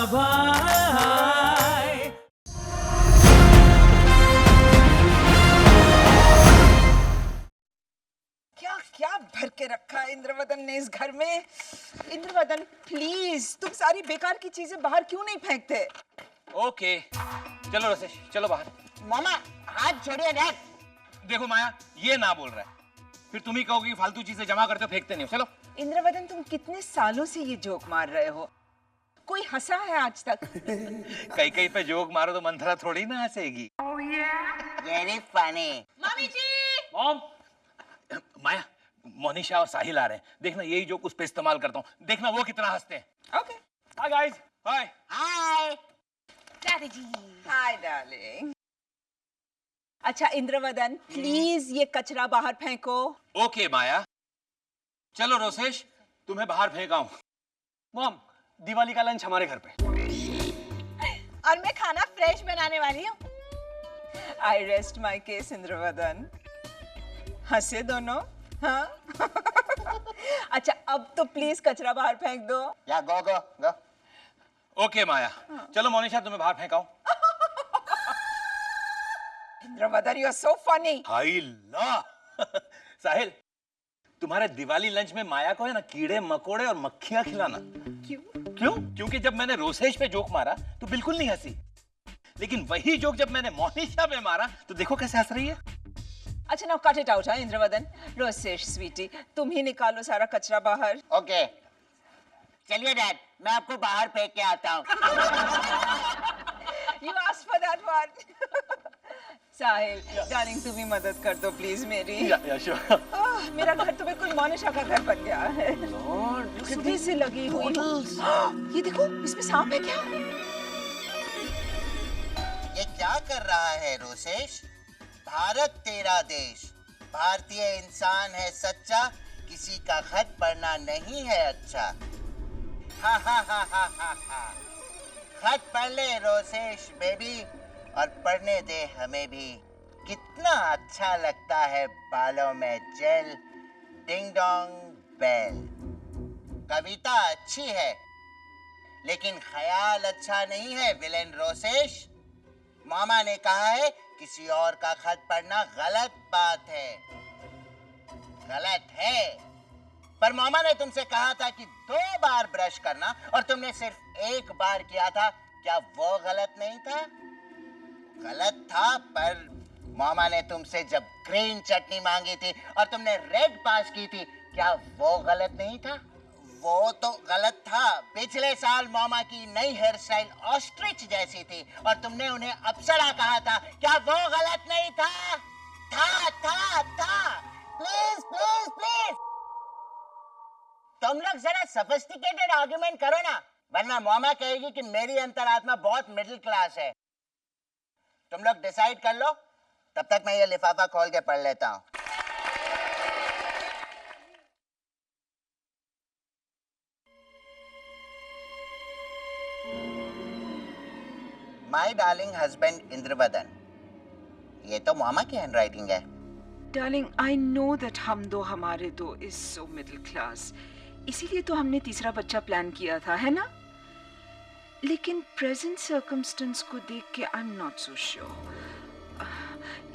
भाई। क्या क्या भर के रखा है इंद्रवदन ने इस घर में। इंद्रवदन प्लीज, तुम सारी बेकार की चीजें बाहर क्यों नहीं फेंकते? ओके चलो रसेश, चलो बाहर। मामा हाथ छोड़िए डैड। देखो माया, ये ना बोल रहा है, फिर तुम ही कहोगे कि फालतू चीजें जमा करते हो, फेंकते नहीं हो। चलो। इंद्रवदन, तुम कितने सालों से ये जोक मार रहे हो? कोई हंसा है आज तक? कहीं कहीं पे जोक मारो तो मंथरा थोड़ी ना हंसेगी। Very funny. मम्मी जी। मॉम, माया, मोनिशा और साहिल आ रहे हैं, देखना यही जोक उस पे इस्तेमाल करता हूँ, देखना वो कितना हंसते हैं। ओके। Hi guys. हाय। हाय दादी जी। Hi darling. अच्छा इंद्रवदन, प्लीज ये कचरा बाहर फेंको। ओके माया। चलो रोसेश, तुम्हें बाहर फेंकाऊं। मॉम, दिवाली का लंच हमारे घर पे। और मैं खाना फ्रेश बनाने वाली हूँ। आई रेस्ट माई केस इंद्रवदन। हंसे दोनों, हाँ? अच्छा अब तो प्लीज कचरा बाहर फेंक दो। या गो गो गो। ओके माया, चलो मोनिशा तुम्हें बाहर फेंकाऊं। Indravadan, you are so funny. हाय ला। साहिल, तुम्हारे दिवाली लंच में माया को है ना कीड़े मकोड़े और मक्खियां खिलाना। क्यों? क्यों? क्योंकि जब मैंने रोसेश पे जोक मारा तो बिल्कुल नहीं हंसी, लेकिन वही जोक जब मैंने मोनिशा पे मारा तो देखो कैसे हंस रही है। अच्छा नाउ कट इट आउट। हाँ इंद्रवदन, रोसेश स्वीटी, तुम ही निकालो सारा कचरा बाहर। ओके चलिए डैड, मैं आपको बाहर फेंक के आता हूँ। You asked for that one. Sahil, darling तुम ही मदद कर दो प्लीज मेरी। या श्योर। मेरा घर तो बिल्कुल मोनिशा का घर बन गया है। खुदी से लगी हुई। ये देखो, इसमें सांप है क्या? ये क्या कर रहा है रोसेश? भारत तेरा देश, भारतीय इंसान है सच्चा, किसी का खत पढ़ना नहीं है अच्छा। हा हा हा हा हा हा। खत पढ़ ले रोसेश बेबी, और पढ़ने दे हमें भी। कितना अच्छा लगता है बालों में जेल, डिंग डोंग बेल। कविता अच्छी है लेकिन ख्याल अच्छा नहीं है विलेन रोसेश। मामा ने कहा है किसी और का खत पढ़ना गलत बात है। गलत है, पर मामा ने तुमसे कहा था कि 2 बार ब्रश करना और तुमने सिर्फ 1 बार किया था। क्या वो गलत नहीं था? गलत था, पर मामा ने तुमसे जब ग्रीन चटनी मांगी थी और तुमने रेड पास की थी, क्या वो गलत नहीं था? वो तो गलत था। पिछले साल मामा की नई हेयर स्टाइल ऑस्ट्रिच जैसी थी और तुमने उन्हें अप्सरा कहा था। क्या वो गलत नहीं था? था। प्लीज प्लीज प्लीज, तुम लोग जरा सोफिस्टिकेटेड आर्गुमेंट करो ना, वरना मामा कहेगी कि मेरी अंतरात्मा बहुत मिडिल क्लास है। तुम लोग डिसाइड कर लो, तब तक मैं ये लिफाफा खोल के पढ़ लेता हूँ। माय डार्लिंग हस्बैंड इंद्रवदन, ये तो मामा की हैंडराइटिंग है। डार्लिंग, आई नो दैट हम दो हमारे दो इज सो मिडिल क्लास, इसीलिए तो हमने तीसरा बच्चा प्लान किया था, है ना? लेकिन प्रेजेंट सर्कमस्टेंस को देख के I am not so sure.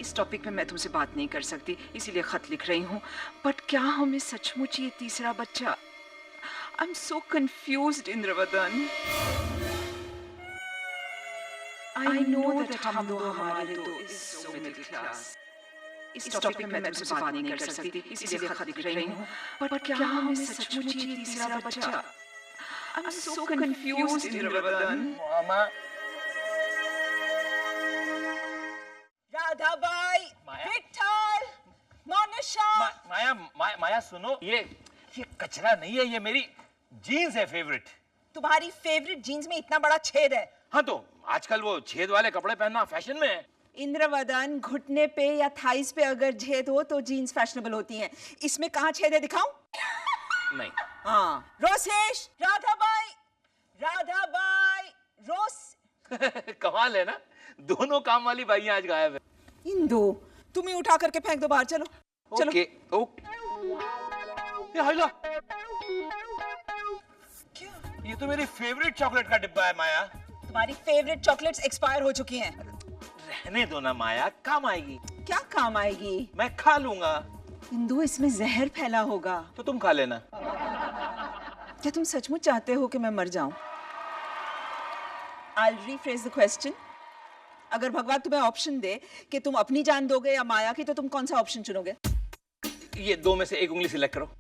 इस टॉपिक पे मैं तुमसे बात नहीं कर सकती, इसीलिए खत लिख रही हूँ। बट क्या हमें सचमुच ये तीसरा बच्चा? I am so confused Indravadan. I know that हम दो हमारे दो इज सो मिडिल क्लास। इस टॉपिक में मैं तुमसे बात नहीं कर सकती, इसीलिए खत लिख रही हूँ। बट क्या हमें सचमुच ये तीसरा बच्चा? I am so confused Indravadan. Mama, Radhabai, Vithal, Monisha. Maya सुनो, ये कचरा नहीं है, ये मेरी जीन्स है फेवरेट। तुम्हारी फेवरेट जीन्स में इतना बड़ा छेद है? हाँ तो आजकल वो छेद वाले कपड़े पहनना फैशन में है। इंद्रवदन, घुटने पे या थाइस पे अगर छेद हो तो जीन्स फैशनेबल होती हैं। इसमें कहाँ छेद है, दिखाऊं? नहीं। हाँ, रोसेश, राधाबाई, रोस। कमाल है ना, दोनों काम वाली बाइयां आज गायब है। इन दो, तुम ही उठा करके फेंक दो बाहर। चलो चलो। Okay okay. ये हाइला, ये तो मेरी फेवरेट चॉकलेट का डिब्बा है माया। तुम्हारी फेवरेट चॉकलेट्स एक्सपायर हो चुकी हैं। रहने दो ना माया, काम आएगी। क्या काम आएगी? मैं खा लूंगा। इंदु, इसमें जहर फैला होगा। तो तुम खा लेना। क्या तुम सचमुच चाहते हो कि मैं मर जाऊं? I'll rephrase the question. अगर भगवान तुम्हें ऑप्शन दे कि तुम अपनी जान दोगे या माया की, तो तुम कौन सा ऑप्शन चुनोगे? ये दो में से एक उंगली सिलेक्ट करो।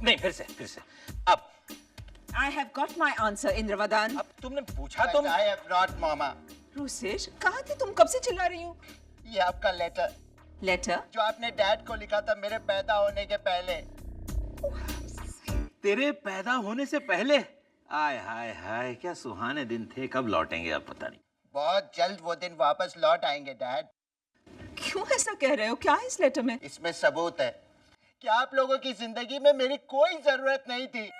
नहीं, फिर से। अब I have got my answer, Indravadan. अब तुमने पूछा But तुम। I have not, मामा। रोसेश, कहाँ थी तुम? कब से चिल्ला रही हूँ? ये आपका लेटर लेटर? जो आपने डैड को लिखा था मेरे पैदा होने के पहले। तेरे पैदा होने से पहले? आय हाय हाय, क्या सुहाने दिन थे। कब लौटेंगे अब पता नहीं। बहुत जल्द वो दिन वापस लौट आएंगे डैड। क्यों ऐसा कह रहे हो? क्या है इस लेटर में? इसमें सबूत है कि आप लोगों की जिंदगी में मेरी कोई जरूरत नहीं थी।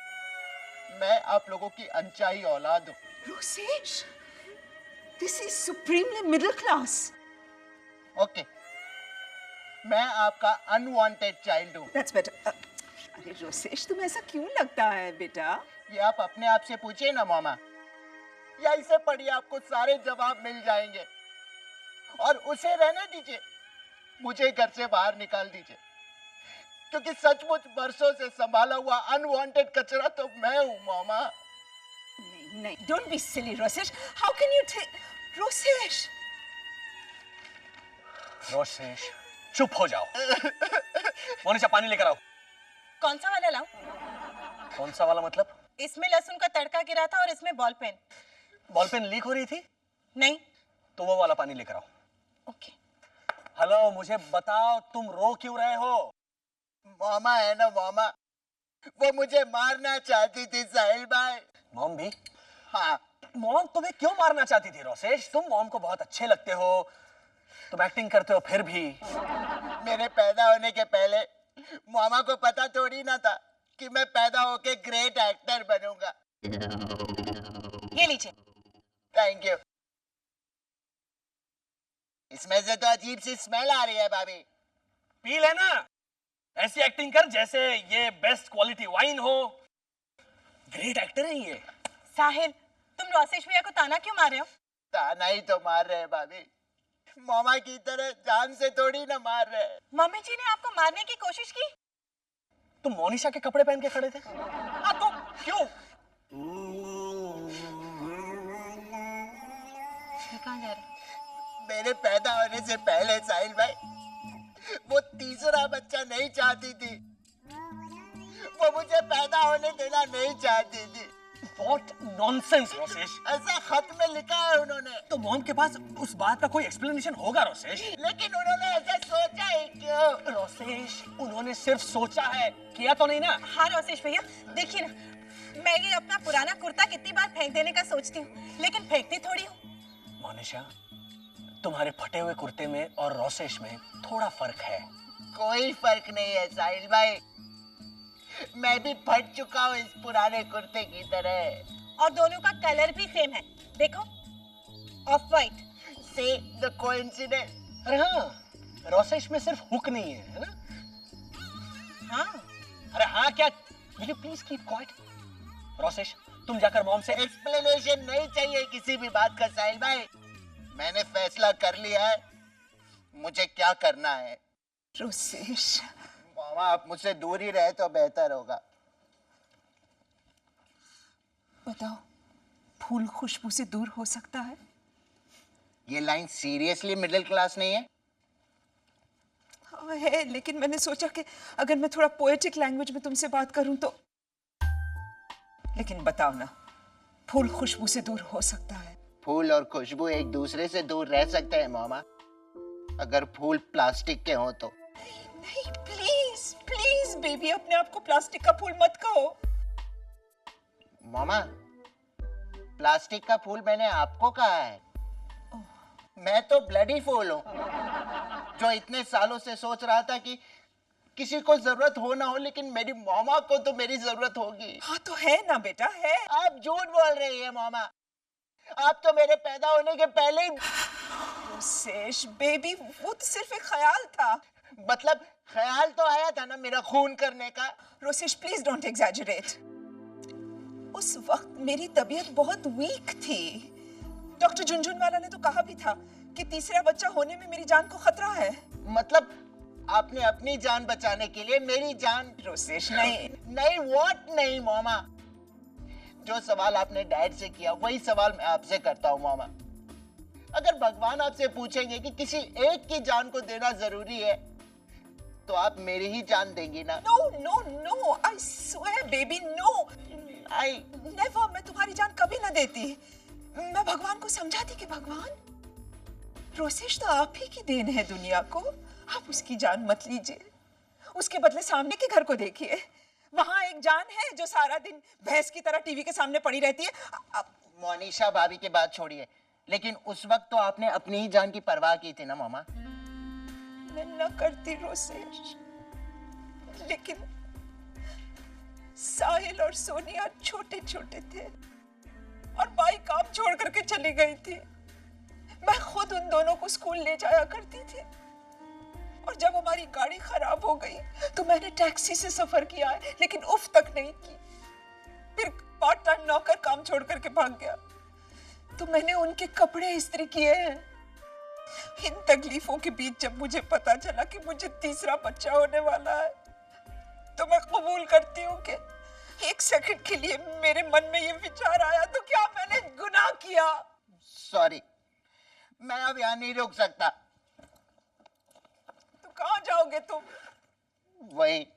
मैं आप लोगों की अनचाही औलाद हूँ। Rosesh, this is supremely middle class. Okay, मैं आपका अनवांटेड चाइल्ड हूँ। That's better. अरे रोसेश, तुम्हें ऐसा क्यों लगता है बेटा? ये आप अपने आप से पूछिए ना मामा, या इसे पढ़िए, आपको सारे जवाब मिल जाएंगे। और उसे रहने दीजिए, मुझे घर से बाहर निकाल दीजिए, क्योंकि सचमुच बरसों से संभाला हुआ अनवांटेड कचरा तो मैं हूँ मामा। नहीं, don't be silly, Rosesh. How can you take... Rosesh! Rosesh, चुप हो जाओ। मोनिशा, पानी लेकर आओ। कौन सा वाला लाऊं? कौन सा वाला मतलब? इसमें लहसुन का तड़का गिरा था और इसमें ball pen. Ball pen leak हो रही थी? नहीं। तो वो वाला पानी लेकर आओ। ओके। हेलो, मुझे बताओ, तुम रो क्यों रहे हो? मामा है ना मामा, वो मुझे मारना चाहती थी साहिल भाई। मॉम भी? हाँ। मॉम तुम्हें क्यों मारना चाहती थी रोसेश? तुम मॉम को बहुत अच्छे लगते हो, तुम एक्टिंग करते हो, फिर भी। मेरे पैदा होने के पहले मामा को पता थोड़ी ना था कि मैं पैदा होके ग्रेट एक्टर बनूंगा। ये लीजिए। Thank you. इसमें से तो अजीब सी स्मेल आ रही है भाभी। पी लेना। ऐसी एक्टिंग कर जैसे ये बेस्ट क्वालिटी वाइन हो। ग्रेट एक्टर है ये। साहिल, तुम रोसेश भैया को ताना क्यों मार रहे हो? ताना ही तो मार रहे हैं भाभी, मामा की तरह जान से थोड़ी ना मार रहे हैं। मम्मी जी ने आपको मारने की कोशिश की? तुम मोनिशा के कपड़े पहन के खड़े थे? हाँ, तो क्यों? कहाँ जा रहे? मेरे पैदा होने से पहले साहिल भाई, वो तीसरा बच्चा नहीं चाहती थी। वो मुझे पैदा होने देना नहीं चाहती थी। What nonsense, Rosesh. ऐसा खत में लिखा है उन्होंने। तो मॉम के पास उस बात का कोई एक्सप्लेनेशन होगा रोसेश। लेकिन उन्होंने ऐसा सोचा ही क्यों? रोसेश, उन्होंने सिर्फ सोचा है, किया तो नहीं ना। हाँ रोसेश भैया, देखिए ना, मैं ये अपना पुराना कुर्ता कितनी बार फेंक देने का सोचती हूँ, लेकिन फेंकती थोड़ी हूँ। मोनिशा, तुम्हारे फटे हुए कुर्ते में और रोसेश में थोड़ा फर्क है। कोई फर्क नहीं है साहिल भाई, मैं भी फट चुका हूँ इस पुराने कुर्ते की तरह। और दोनों का कलर भी सेम है, देखो, of white. See the coincidence? अरे हाँ, रोसेश में सिर्फ हुक नहीं है ना? हाँ। अरे हाँ क्या? Will you please keep quiet? Rosesh, तुम जाकर मॉम से एक्सप्लेनेशन नहीं चाहिए किसी भी बात का साहिल भाई। मैंने फैसला कर लिया है, मुझे क्या करना है। रोसेश, मामा आप मुझसे दूर ही रहे तो बेहतर होगा। बताओ, फूल खुशबू से दूर हो सकता है? ये लाइन सीरियसली मिडिल क्लास नहीं है? हाँ है, लेकिन मैंने सोचा कि अगर मैं थोड़ा पोएटिक लैंग्वेज में तुमसे बात करूं तो। लेकिन बताओ ना, फूल खुशबू से दूर हो सकता है? फूल और खुशबू एक दूसरे से दूर रह सकते हैं मामा, अगर फूल प्लास्टिक के हों तो। नहीं, प्लीज प्लीज बेबी, अपने आप को प्लास्टिक का फूल मत कहो। मामा, प्लास्टिक का फूल मैंने आपको कहा है। मैं तो ब्लडी फूल हूँ, जो इतने सालों से सोच रहा था कि किसी को जरूरत हो ना हो, लेकिन मेरी मामा को तो मेरी जरूरत होगी। हाँ तो है ना बेटा, है। आप झूठ बोल रही है मामा, आप तो मेरे पैदा होने के पहले ही। रोसेश बेबी, वो तो सिर्फ एक ख्याल था। मतलब ख्याल तो आया था ना मेरा खून करने का। Rosesh please don't exaggerate. उस वक्त मेरी तबीयत बहुत वीक थी। डॉक्टर झुनझुनवाला ने तो कहा भी था कि तीसरा बच्चा होने में मेरी जान को खतरा है। मतलब आपने अपनी जान बचाने के लिए मेरी जान। रोसेश नहीं। नहीं व्हाट नहीं मामा। जो सवाल आपने डैड से किया वही सवाल मैं आपसे करता हूँ मामा। अगर भगवान आपसे पूछेंगे कि किसी एक की जान को देना जरूरी है तो आप मेरी ही जान देंगी ना? No no no, I swear baby, no. I never, मैं तुम्हारी जान कभी ना देती। मैं भगवान को समझाती कि भगवान, रोसेश तो आप ही की देन है दुनिया को, आप उसकी जान मत लीजिए। उसके बदले सामने के घर को देखिए, वहां एक जान है जो सारा दिन भैंस की तरह टीवी के सामने पड़ी रहती है। मोनिशा भाभी की बात छोड़िए, लेकिन उस वक्त तो आपने अपनी ही जान की परवाह की थी ना मामा? मैं न करती रोसेश, लेकिन साहिल और सोनिया छोटे छोटे थे और बाई काम छोड़ करके चली गई थी। मैं खुद उन दोनों को स्कूल ले जाया करती थी और जब हमारी गाड़ी खराब हो गई तो मैंने टैक्सी से सफर किया है, लेकिन उफ तक नहीं की। फिर पार्ट टाइम नौकर काम छोड़ करके भाग गया तो मैंने उनके कपड़े इस्त्री किए हैं। इन तकलीफों के बीच जब मुझे पता चला कि मुझे तीसरा बच्चा होने वाला है तो मैं कबूल करती हूँ कि एक सेकंड के लिए मेरे मन में ये विचार आया तो क्या मैंने गुनाह किया? सॉरी, मैं अब यहाँ नहीं रुक सकता। तो कहाँ जाओगे तुम? वही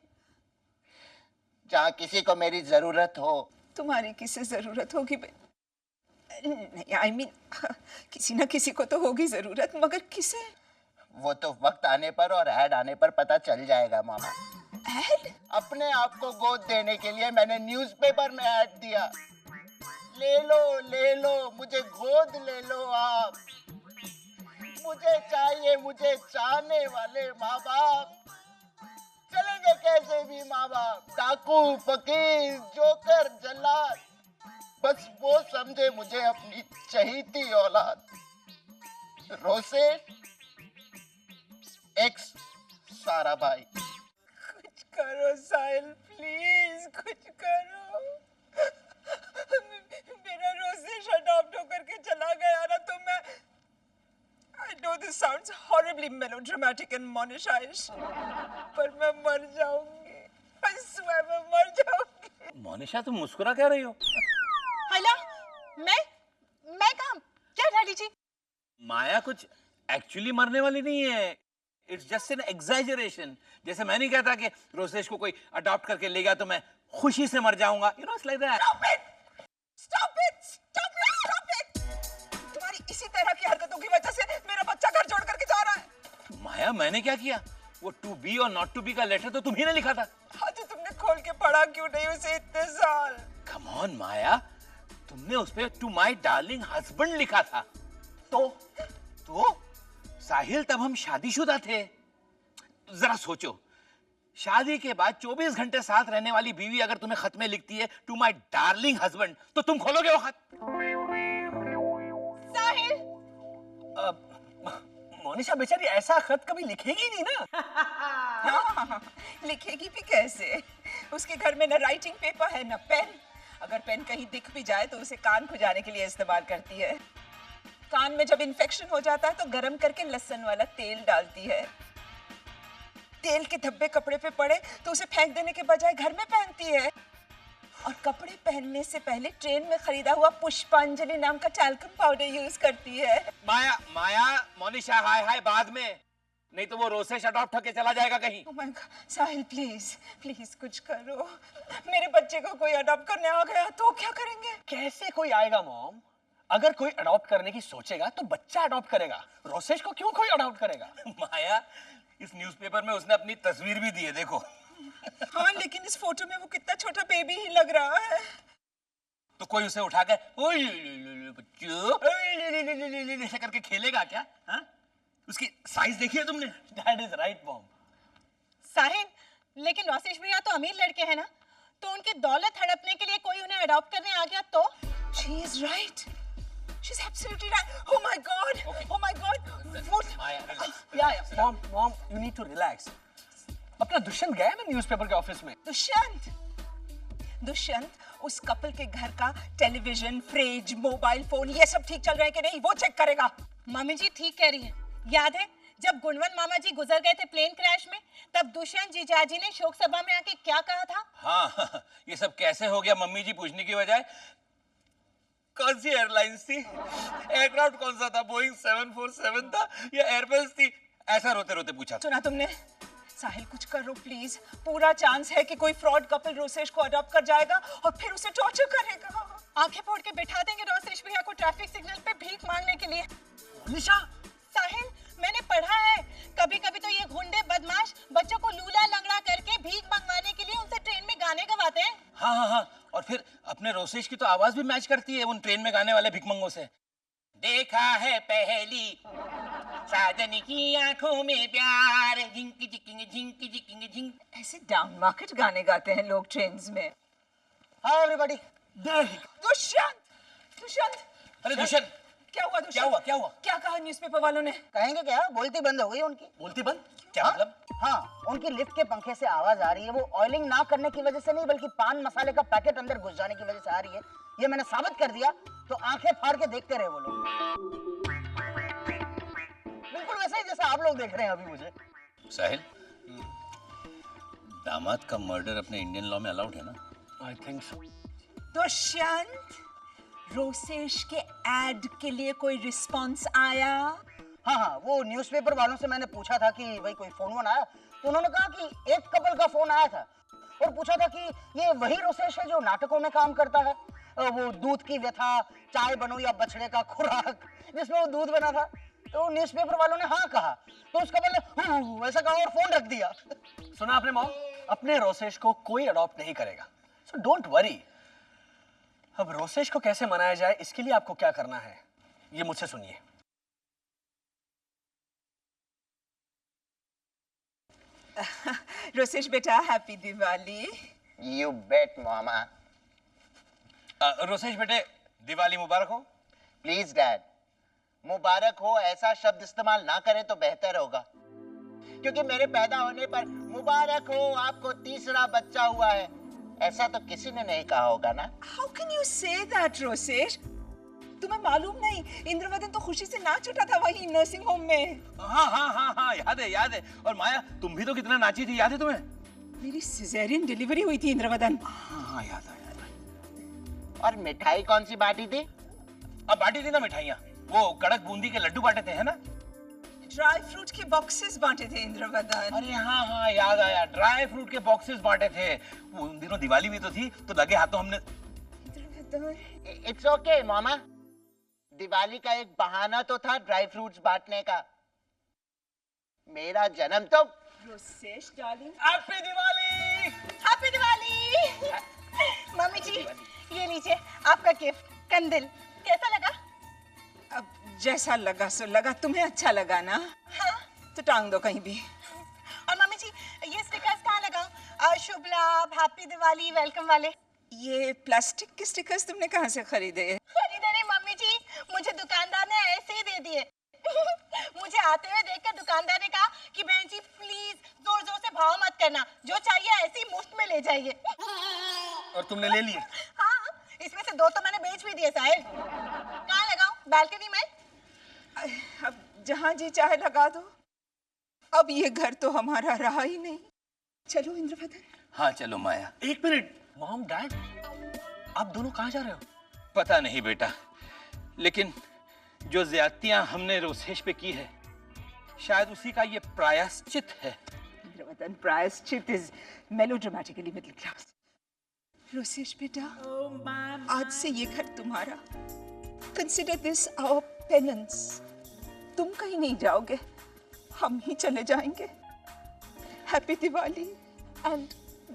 जहाँ किसी को मेरी जरूरत हो। तुम्हारी किसे जरूरत होगी बे? नहीं, आई मीन किसी ना किसी को तो होगी जरूरत, मगर किसे? वो तो वक्त आने पर और ऐड आने पर पता चल जाएगा मामा। ऐड? अपने आप को गोद देने के लिए मैंने न्यूज़पेपर में ऐड दिया। ले लो, मुझे गोद ले लो आप। मुझे चाहिए मुझे चाहने वाले माँ बाप। चलेंगे कैसे भी माँ बाप, डाकू, फकीर, जोकर, जल्लाद, बस वो समझे मुझे अपनी चहीती औलाद। रोसेश एक्स सारा भाई। कुछ करो साहिल, प्लीज कुछ करो। मेरा रोसेश अडॉप्ट होकर के चला गया ना तो मैं, I know this sounds horribly melodramatic and Monisha-ish, पर मैं मर जाऊंगी। I swear मैं मर जाऊंगी। मोनिशा तुम मुस्कुरा क्या रही हो? हैला, मैं कहाँ? क्या डैडी जी? माया कुछ एक्चुअली मरने वाली नहीं है। It's just an exaggeration. जैसे मैं नहीं कहता कि रोसेश को कोई अडॉप्ट करके ले गया तो मैं खुशी से मर जाऊंगा। You know, it's like that. Stop it! Stop it! Stop it! Stop it! तुम्हारी इसी तरह की हरकतों की वजह से मेरा बच्चा घर छोड़ करके जा रहा है। माया मैंने क्या किया? वो टू बी और नॉट टू बी का लेटर तो तुम्ही ने लिखा था। हाँ, तो तुमने खोल के पढ़ा क्यों नहीं उसे इतने साल? कम ऑन माया, तुमने उस पे टू माय डार्लिंग हस्बैंड लिखा था। तो साहिल तब हम शादीशुदा थे। जरा सोचो, शादी के बाद 24 घंटे साथ रहने वाली बीवी अगर तुम्हें खत में लिखती है टू माय डार्लिंग हस्बैंड, तो तुम खोलोगे वो खत? साहिल, मोनिशा बेचारी ऐसा खत कभी लिखेगी नहीं ना। हाँ, लिखेगी भी कैसे? उसके घर में न राइटिंग पेपर है न पेन। अगर पेन कहीं दिख भी जाए तो उसे कान खुजाने के लिए इस्तेमाल करती है। कान में जब इन्फेक्शन हो जाता है तो गरम करके लहसुन वाला तेल डालती है। तेल के धब्बे कपड़े पे पड़े तो उसे फेंक देने के बजाय घर में पहनती है। और कपड़े पहनने से पहले ट्रेन में खरीदा हुआ पुष्पांजलि नाम का टैल्कम पाउडर यूज करती है। माया मोनिशा हाय बाद में, नहीं तो वो रोसेश अडॉप्ट होके चला जाएगा कहीं। Oh my God, Sahil please कुछ करो। मेरे बच्चे को कोई अडॉप्ट करने आ गया तो क्या करेंगे? कैसे कोई आएगा मॉम? अगर कोई अडॉप्ट करने की सोचेगा तो बच्चा अडॉप्ट करेगा। रोसेश को क्यों कोई अडॉप्ट करेगा? माया, इस न्यूज़पेपर में उसने अपनी तस्वीर भी दी है, देखो। हाँ, लेकिन इस फोटो में वो कितना छोटा बेबी ही लग रहा है। तो कोई उसे उठाकर बच्चू ऐसे करके खेलेगा क्या? हाँ? उसकी साइज देखी है तुमने? That is right mom. Sahil, लेकिन रोसेश भैया तो अमीर लड़के हैं ना, तो उनकी दौलत हड़पने के लिए कोई उन्हें अडॉप्ट करने आ गया तो? She is right. She's absolutely right. Oh my God. Okay. Oh my God. What? Yeah mom you need to relax. अपना दुष्यंत गया ना न्यूज़पेपर के ऑफिस में। दुष्यंत दुष्यंत, उस कपल के घर का टेलीविजन, फ्रिज, मोबाइल फोन ये सब ठीक चल रहे हैं कि नहीं वो चेक करेगा। मम्मी जी ठीक कह रही हैं। याद है जब गुणवंत मामा जी गुजर गए थे प्लेन क्रैश में, तब दुष्यंत जीजाजी ने शोक सभा में आके क्या कहा था? हाँ, ये सब कैसे हो गया मम्मी जी पूछने की बजाय कौन सी एयरलाइंस थी, एयरक्राफ्ट कौन सा था, बोइंग 747 था या एयरबस थी, ऐसा रोते रोते पूछा। सुना तुमने? साहिल कुछ करो प्लीज, पूरा चांस है कि कोई फ्रॉड कपल रोसेश को अडॉप्ट कर जाएगा और फिर उसे टॉर्चर करेगा। आंखें फोड़ के बिठा देंगे रोसेश भैया को ट्रैफिक सिग्नल पे भीख मांगने के लिए। निशा, साहिल, मैंने पढ़ा है कभी कभी तो ये गुंडे बदमाश बच्चों को लूला लंगड़ा करके भीख मंगवाने के लिए उनसे ट्रेन में गाने गवाते हैं। हाँ हाँ हाँ, और फिर अपने रोसेश की तो आवाज भी मैच करती है उन ट्रेन में गाने वाले भिकमंगों से। देखा है पहली साजन की आंखों में प्यार, झिंकी झिंकी झिंकी झिंकी झिंक। ऐसे डाउन मार्केट गाने गाते हैं लोग ट्रेन्स में। Hi everybody. दुष्यंत, दुष्यंत, अरे दुष्यंत, क्या हुआ दुष्यंत? क्या हुआ क्या हुआ? क्या कहा न्यूज़पेपर वालों ने? कहेंगे क्या, बोलती बंद हो गई उनकी। बोलती बंद? क्या मतलब? हाँ, उनकी लिफ्ट के पंखे से आवाज आ रही है, वो ऑयलिंग ना करने की वजह से नहीं बल्कि पान मसाले का पैकेट अंदर घुस जाने की वजह से आ रही है। ये मैंने साबित कर दिया, तो आंखें फाड़ के देखते रहे वो लोग, बिल्कुल वैसे ही जैसा आप लोग देख रहे हैं अभी मुझे। साहिल, दामाद का मर्डर अपने इंडियन लॉ में अलाउड है ना? I think so. Dushyant, Rosesh के एड के लिए कोई रिस्पांस आया? हाँ, वो न्यूज़पेपर वालों से मैंने पूछा था कि भाई कोई फोन आया, तो उन्होंने कहा कि एक कपल का फोन आया था और पूछा था कि ये वही रोसेश है जो नाटकों में काम करता है, वो दूध की व्यथा, चाय बनो या बछड़े का खुराक, जिसमें वो दूध बना था। तो न्यूज़पेपर वालों ने हाँ कहा, तो उस कपल ने वैसा कहा और फोन रख दिया। सुना आपने मॉम? अपने रोसेश को कोई अडॉप्ट नहीं करेगा, सो डोंट वरी। अब रोसेश को कैसे मनाया जाए इसके लिए आपको क्या करना है ये मुझसे सुनिए। रोसेश बेटा, हैप्पी दिवाली। यू बेट मामा। रोसेश बेटे, दिवाली मुबारक हो। प्लीज डैड, मुबारक हो ऐसा शब्द इस्तेमाल ना करें तो बेहतर होगा, क्योंकि मेरे पैदा होने पर मुबारक हो आपको तीसरा बच्चा हुआ है, ऐसा तो किसी ने नहीं कहा होगा ना। How can you say that, Rosesh? तुम्हें मालूम नहीं, इंद्रवदन तो खुशी से नाच उठा था वही नर्सिंग होम में। हाँ हाँ हाँ हाँ, याद है याद है। और माया, तुम भी तो कितना नाची थी, याद है तुम्हें? मेरी सिजेरियन डिलीवरी हुई थी इंद्रवदन। हाँ हाँ, याद आया। और मिठाई कौन सी बांटी थी? अब बांटी थी ना मिठाइयाँ, वो कड़क बूंदी के लड्डू बांटे थे, है ना? ड्राई फ्रूट के बॉक्सेस बांटे थे इंद्रवदन। अरे हाँ हाँ, याद आया, ड्राई फ्रूट के बॉक्सेस बांटे थे। वो उन दिनों दिवाली भी तो थी, तो लगे हाथों हमने। इट्स ओके मामा, दिवाली का एक बहाना तो था ड्राई फ्रूट्स बांटने का। मेरा जन्म तो Rosesh darling, happy Diwali. Happy Diwali. Mummy जी, ये लीजिए आपका गिफ्ट, कंदिल। कैसा लगा? अब जैसा लगा सो लगा। तुम्हें अच्छा लगा ना? हाँ। तो टांग दो कहीं भी। और मम्मी जी, ये स्टिकर्स कहाँ लगाऊं? शुभ लाभ, हैप्पी दिवाली, वेलकम वाले। ये प्लास्टिक के स्टिकर्स तुमने कहाँ से खरीदे? खरीदे नहीं मम्मी जी, मुझे दुकानदार ने ऐसे ही दे दिए। मुझे आते हुए देखकर दुकानदार ने कहा कि बहन जी प्लीज जोर जोर से भाव मत करना, जो चाहिए ऐसे ही मुफ्त में ले जाइए। और तुमने ले लिए? हाँ, इसमें से 2 तो मैंने बेच भी दिए साहिल। कहाँ लगाऊं? बालकनी में? अब जहाँ जी चाहे लगा दो। अब ये घर तो हमारा रहा ही नहीं। चलो इंद्रवदन। हाँ चलो माया। एक मिनट, मॉम डैड, आप दोनों कहाँ जा रहे हो? पता नहीं बेटा, लेकिन जो ज्यादतियां हमने रोसेश पे की है, शायद उसी का ये प्रायश्चित है। इंद्रवदन, प्रायश्चित is melodramatically middle class. Rosesh बेटा, आज से ये घर तुम्हारा। Consider this our penance. तुम कहीं नहीं जाओगे, हम ही चले जाएंगे। Happy Diwali and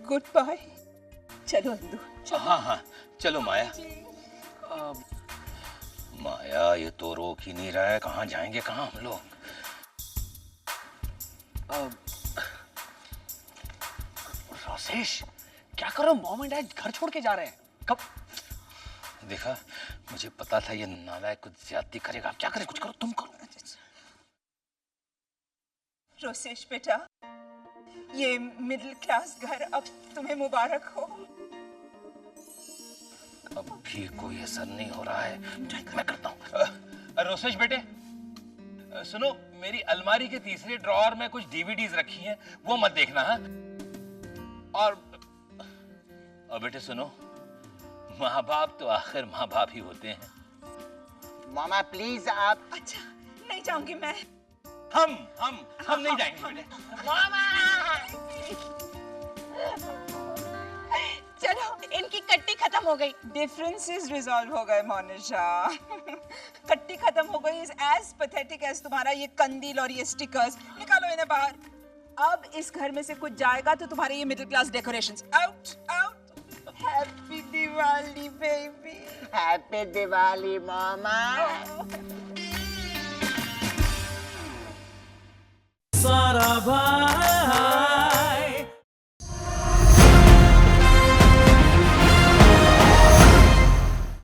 goodbye. चलो इंदु, चलो। हाँ हाँ चलो माया। माया, ये तो रोक ही नहीं रहा है, कहाँ जाएंगे कहाँ हम लोग? रोसेश, क्या करो? मॉम एंड डैड घर छोड़ के जा रहे हैं। कब? देखा, मुझे पता था ये नालायक कुछ ज्यादती करेगा। क्या करे, कुछ करो, तुम करो। रोसेश बेटा, ये मिडिल क्लास घर अब तुम्हें मुबारक हो। अब भी कोई असर नहीं हो रहा है। मैं करता हूँ। रोसेश बेटे, सुनो, मेरी अलमारी के तीसरे ड्रॉअर में कुछ डीवीडीज रखी हैं, वो मत देखना। हाँ, और बेटे सुनो, माँ बाप तो आखिर माँ बाप ही होते हैं। मामा प्लीज आप। अच्छा, नहीं जाऊंगी मैं। हम नहीं जाएंगे बेटे। चलो, इनकी कट्टी खत्म हो गई। डिफरेंसेस रिजॉल्व हो गए मोनिशा। कट्टी खत्म हो गई इज एज पैथेटिक एज तुम्हारा ये कंदील और ये स्टिकर्स। निकालो इन्हें बाहर। अब इस घर में से कुछ जाएगा तो तुम्हारे ये middle class decorations out out. Happy Diwali baby. Happy Diwali mama. सारा भाई